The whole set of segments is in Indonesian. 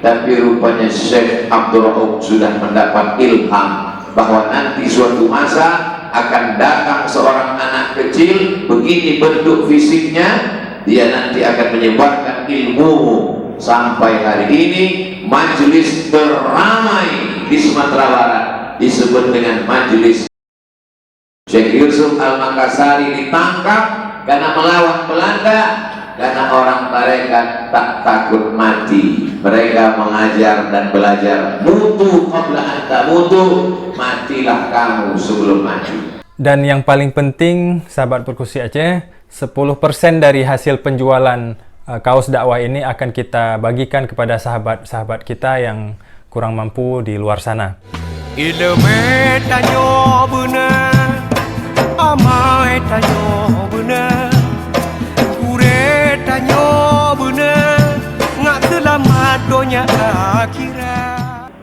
tapi rupanya Syekh Abdul Rauf sudah mendapat ilham bahwa nanti suatu masa akan datang seorang anak kecil, begini bentuk fisiknya, dia nanti akan menyebarkan ilmu. Sampai hari ini majelis teramai di Sumatera Barat disebut dengan majelis Syekh Yusuf Al-Makassari ditangkap karena melawan Belanda, karena orang tarekat tak takut mati. Mereka mengajar dan belajar mutu qabla anta mutu, matilah kamu sebelum mati. Dan yang paling penting, sahabat Perkusi Aceh, 10% dari hasil penjualan kaos dakwah ini akan kita bagikan kepada sahabat-sahabat kita yang kurang mampu di luar sana. Ilmu tanyo benar, amai tanyo benar, kure tanyo benar, ngak selamat dunia akhirat.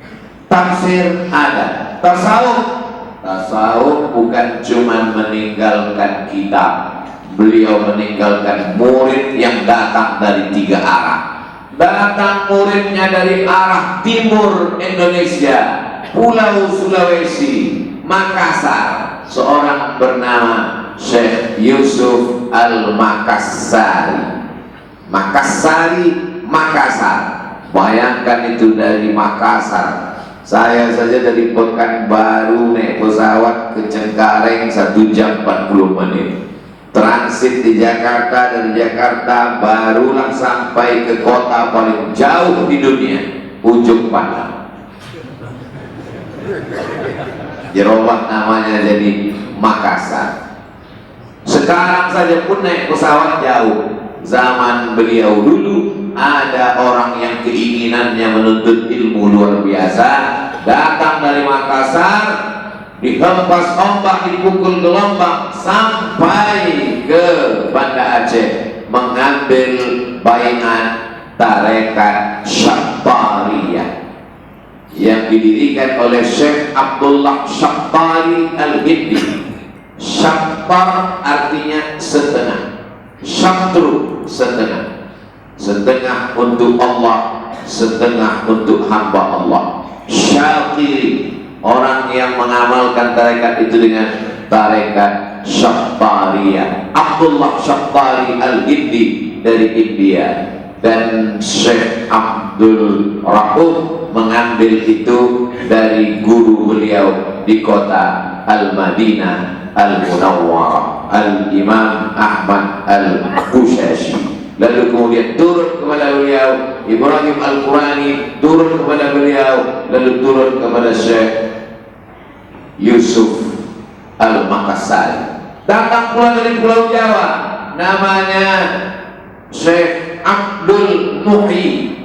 Tafsir ada, tasawuf bukan cuma meninggalkan kitab. Beliau meninggalkan murid yang datang dari 3 arah. Datang muridnya dari arah timur Indonesia, Pulau Sulawesi, Makassar, seorang bernama Syekh Yusuf Al-Makassari. Makassar. Bayangkan itu dari Makassar. Saya saja dari Pekanbaru naik pesawat ke Cengkareng 1 jam 40 menit. Transit di Jakarta, dari Jakarta barulah sampai ke kota paling jauh di dunia, Ujung Pandang. Jerobah namanya jadi Makassar. Sekarang saja pun naik pesawat jauh. Zaman beliau dulu ada orang yang keinginannya menuntut ilmu luar biasa, datang dari Makassar, dihempas ombak, dipukul gelombang sampai ke Banda Aceh, mengambil baiat tarekat Syattariyah yang didirikan oleh Syekh Abdullah Syattari Al-Hindi. Syattar artinya setengah, syatru setengah, setengah untuk Allah, setengah untuk hamba Allah. Syatiri, orang yang mengamalkan tarekat itu dengan tarekat Syattariyah. Abdullah Syattari Al-Hindi dari India, dan Syekh Abdul Rauf mengambil itu dari guru beliau di kota Al-Madinah Al-Munawwarah, Al-Imam Ahmad Al-Bushashi. Lalu kemudian turun kepada beliau Ibrahim Al-Qurani, turun kepada beliau, lalu turun kepada Syekh Yusuf Al-Makassari. Datang pula dari Pulau Jawa, namanya Syekh Abdul Muhyi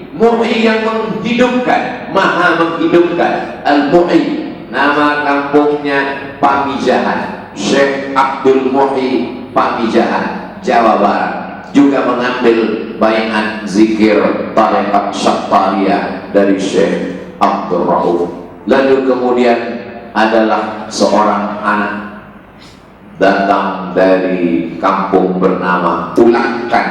yang menghidupkan, maha menghidupkan. Al-Muhyi, nama kampungnya Pamijahan. Syekh Abdul Muhyi Pamijahan, Jawa Barat, juga mengambil baiat zikir tarekat Syattariyah dari Syekh Abdul Rauf. Lalu kemudian adalah seorang anak datang dari kampung bernama Ulakan.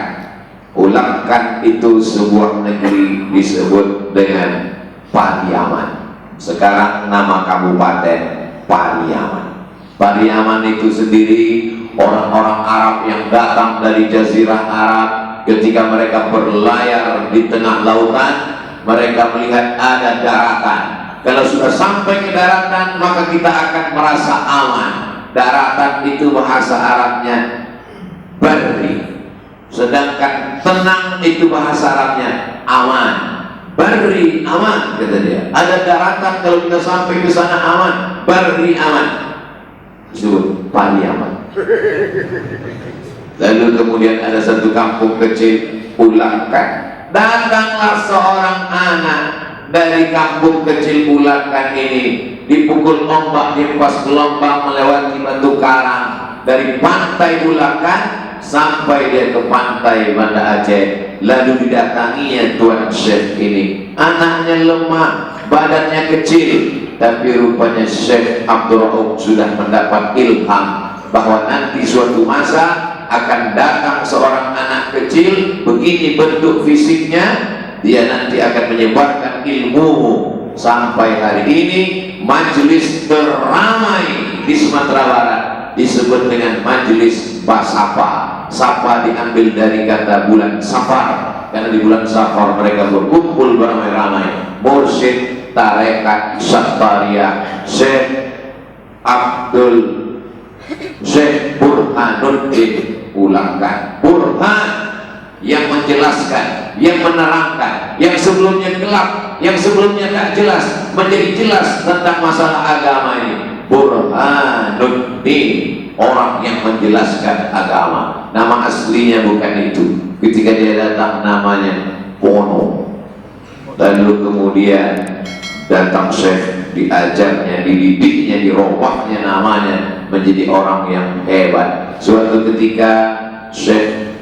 Ulakan itu sebuah negeri disebut dengan Pariaman. Sekarang nama kabupaten Pariaman. Pariaman itu sendiri orang-orang Arab yang datang dari Jazirah Arab, ketika mereka berlayar di tengah lautan, mereka melihat ada daratan. Kalau sudah sampai ke daratan, maka kita akan merasa aman. Daratan itu bahasa Arabnya barri, sedangkan tenang itu bahasa Arabnya aman. Barri, aman, kata dia. Ada daratan, kalau kita sampai ke sana aman. Barri, aman. Disebut Pariaman. Lalu kemudian ada satu kampung kecil, Ulakan. Datanglah seorang anak dari kampung kecil Ulakan ini, dipukul ombak, dihempas gelombang, melewati batu karang dari pantai Ulakan sampai dia ke pantai Banda Aceh. Lalu didatanginya Tuan Syekh ini. Anaknya lemah, badannya kecil, tapi rupanya Syekh Abdul Rauf sudah mendapat ilham bahwa nanti suatu masa akan datang seorang anak kecil, begini bentuk fisiknya, dia nanti akan menyebarkan ilmu. Sampai hari ini majelis teramai di Sumatera Barat disebut dengan majelis Basapa. Sapa diambil dari kata bulan Safar, karena di bulan Safar mereka berkumpul beramai-ramai. Mursyid Tarekat Sattariyah Syekh Burhanuddin, ulangkan Burhan, yang menjelaskan, yang menerangkan, yang sebelumnya gelap, yang sebelumnya tak jelas, menjadi jelas tentang masalah agama ini. Burhanuddin, orang yang menjelaskan agama. Nama aslinya bukan itu. Ketika dia datang namanya Pono. Lalu kemudian datang Syekh, diajarnya, dididiknya, dirobahnya namanya menjadi orang yang hebat. Suatu ketika Syekh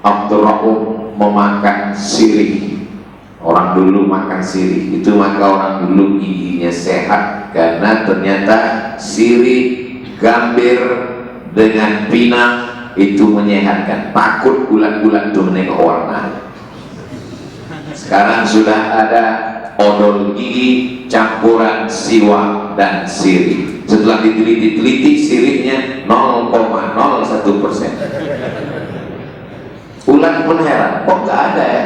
Abdul Rauf memakan sirih. Orang dulu makan sirih itu, maka orang dulu giginya sehat, karena ternyata sirih, gambir dengan pinang itu menyehatkan. Takut bulan-bulan itu menengok warna. Sekarang sudah ada odol gigi campuran siwak dan sirih. Setelah diteliti-teliti, sirihnya 0,01%. Ulang pun heran, kok nggak ada ya?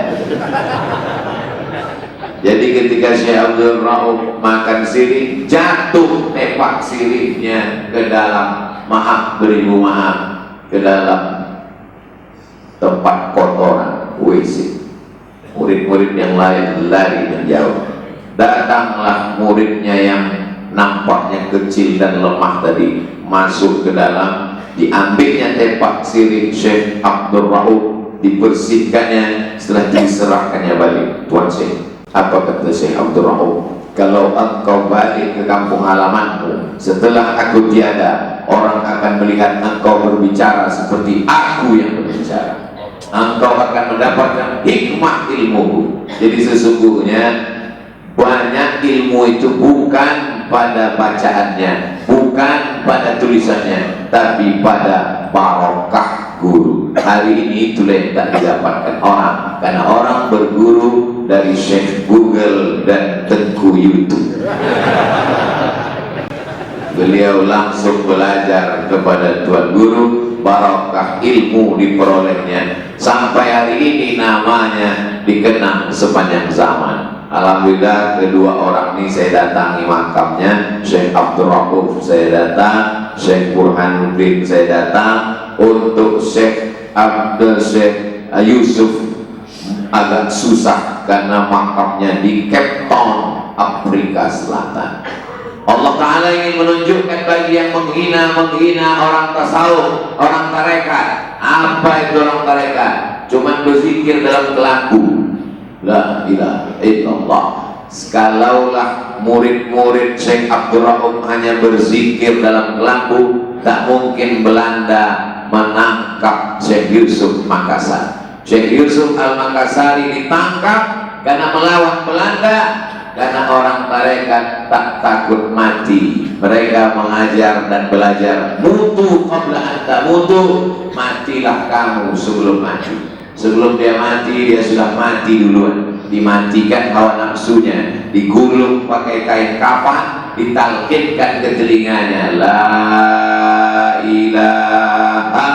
Jadi ketika Syekh Abdul Rauf makan sirih, jatuh tepak sirihnya ke dalam, maaf beribu maaf, ke dalam tempat kotoran WC. Murid-murid yang lain lari menjauh. Datanglah muridnya yang nampaknya kecil dan lemah tadi, masuk ke dalam, diambilnya tepak sirih Syekh Abdul Rauf, dibersihkannya, setelah diserahkannya balik. Tuan Syekh, apa kata Syekh Abdul Rauf? Kalau engkau balik ke kampung halamanmu setelah aku tiada, orang akan melihat engkau berbicara seperti aku yang berbicara. Engkau akan mendapatkan hikmah ilmu. Jadi sesungguhnya banyak ilmu itu bukan pada bacaannya, bukan pada tulisannya, tapi pada barokah guru. Hari ini itulah yang tak didapatkan orang, karena orang berguru dari Syekh Google dan Tengku YouTube. Beliau langsung belajar kepada Tuan Guru, barokah ilmu diperolehnya, sampai hari ini namanya dikenang sepanjang zaman. Alhamdulillah kedua orang ini saya datangi makamnya, Syekh Abdul Rauf saya datang, Syekh Burhanuddin saya datang. Untuk Syekh Yusuf agak susah karena makamnya di Cape Town, Afrika Selatan. Allah Ta'ala ingin menunjukkan bagi yang menghina orang tasawuf, orang tarekat. Apa itu orang tarekat? Cuma berzikir dalam kelaku, la ilaha illallah. Kalaulah murid-murid Syekh Abdul Rauf hanya berzikir dalam kelaku, tak mungkin Belanda menangkap Syekh Yusuf Makassar. Syekh Yusuf Al-Makassari ditangkap karena melawan Belanda, karena orang tarekat tak takut mati. Mereka mengajar dan belajar, mutu qabla anta mutu, matilah kamu sebelum mati. Sebelum dia mati, dia sudah mati duluan. Dimatikan hawa nafsunya, digulung pakai kain kafan, ditalkinkan ke telinganya, la ilaha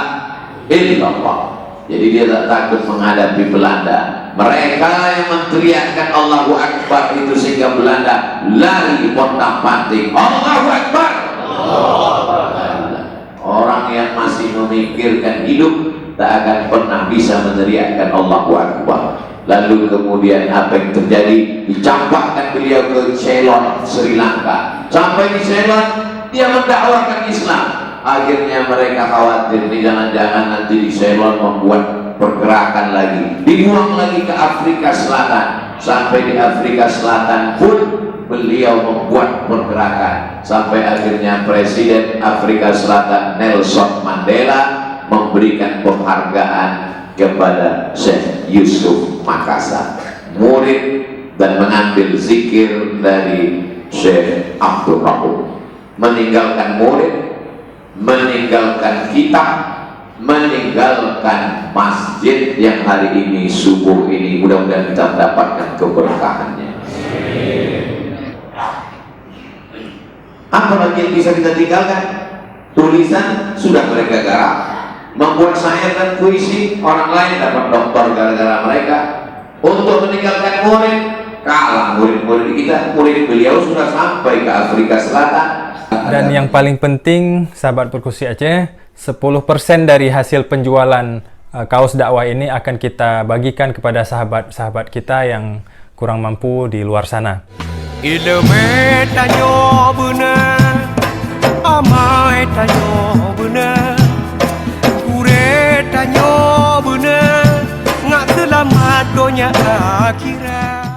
illallah. Jadi dia tak takut menghadapi Belanda. Mereka yang menteriakkan Allahu Akbar itu sehingga Belanda lari pontang-panting. Allahu Akbar. Orang yang masih memikirkan hidup tak akan pernah bisa meneriakkan Allahu Akbar. Lalu kemudian apa yang terjadi? Dicampakkan beliau ke Ceylon, Sri Lanka. Sampai di Ceylon dia mendakwakan Islam. Akhirnya mereka khawatir nih, jangan-jangan nanti di Ceylon membuat pergerakan lagi, dibuang lagi ke Afrika Selatan. Sampai di Afrika Selatan pun beliau membuat pergerakan, sampai akhirnya Presiden Afrika Selatan Nelson Mandela memberikan penghargaan kepada Syekh Yusuf Makassar, murid dan mengambil zikir dari Syekh Abdul Rauf. Meninggalkan murid, meninggalkan kitab, meninggalkan masjid yang hari ini subuh ini, mudah-mudahan kita mendapatkan keberkahannya. Apa lagi yang bisa kita tinggalkan? Tulisan sudah mereka garap, membuat syair dan puisi, orang lain dapat doktor gara-gara mereka. Untuk meninggalkan murid, kalah murid-murid kita. Murid beliau sudah sampai ke Afrika Selatan. Dan yang paling penting, sahabat perkusi Aceh, 10% dari hasil penjualan kaos dakwah ini akan kita bagikan kepada sahabat-sahabat kita yang kurang mampu di luar sana. Ilmu tanyo benar, amai tanyo benar, kure tanyo benar, ngak selamat dunia akhirat.